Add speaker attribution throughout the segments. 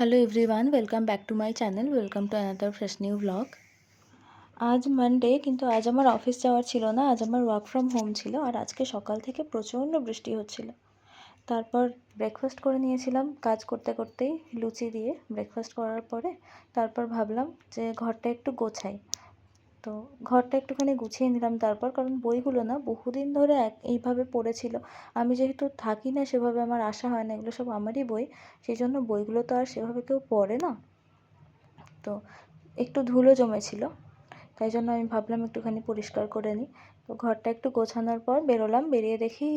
Speaker 1: Hello everyone, welcome back to my channel. Welcome to another fresh new vlog. आज Monday, কিন্তু আজ আমার office যাওয়ার ছিল না। আজ আমার ওয়ার্ক ফ্রম হোম ছিল। আর আজকে সকাল থেকে প্রচণ্ড বৃষ্টি হচ্ছিল। তারপর ব্রেকফাস্ট করে নিয়েছিলাম কাজ করতে করতেই, লুচি দিয়ে ব্রেকফাস্ট করার পরে তারপর ভাবলাম যে ঘরটা একটু গোছাই। তো ঘরটা একটুখানি গুছিয়ে নিলাম তারপর, কারণ বইগুলো না বহুদিন ধরে এইভাবে পড়েছিল। আমি যেহেতু থাকি না সেভাবে, আমার আসা হয় না, এগুলো সব আমারই বই, সেই জন্য বইগুলো তো আর সেভাবে কেউ পড়ে না। তো একটু ধুলো জমেছিল, তাই জন্য আমি ভাবলাম একটুখানি পরিষ্কার করে নিই। তো ঘরটা একটু গোছানোর পর বেরোলাম, বেরিয়ে দেখি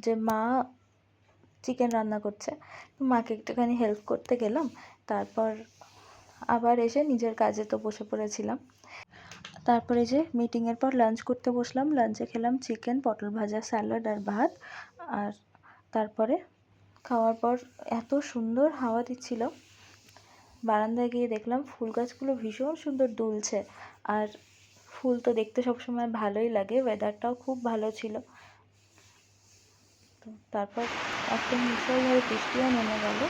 Speaker 1: যে মা চিকেন রান্না করছে। তো মাকে একটুখানি হেল্প করতে গেলাম। তারপর আবার এসে নিজের কাজে তো বসে পড়েছিলাম। তারপরে যে মিটিংয়ের পর লাঞ্চ করতে বসলাম। লাঞ্চে খেলাম চিকেন, পটল ভাজা, স্যালাড আর ভাত। আর তারপরে খাওয়ার পর এত সুন্দর হাওয়া দিচ্ছিল, বারান্দায় গিয়ে দেখলাম ফুল গাছগুলো ভীষণ সুন্দর দুলছে। আর ফুল তো দেখতে সবসময় ভালোই লাগে, ওয়েদারটাও খুব ভালো ছিল। তো তারপর একদম মুষলধারে বৃষ্টিও নেমে গেল।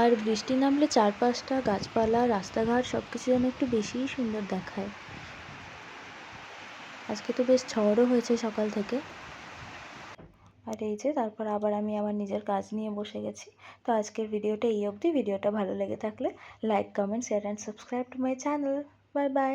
Speaker 1: আর বৃষ্টি নামলে চারপাশটা গাছপালা, রাস্তাঘাট সব কিছু যেন একটু বেশিই সুন্দর দেখায়। আজকে তো বেশ ঝড়ও হয়েছে সকাল থেকে। আর এই যে তারপর আবার আমি আমার নিজের কাজ নিয়ে বসে গেছি। তো আজকের ভিডিওটা এই অবধি। ভিডিওটা ভালো লেগে থাকলে like, comment, share and subscribe to my channel. Bye bye.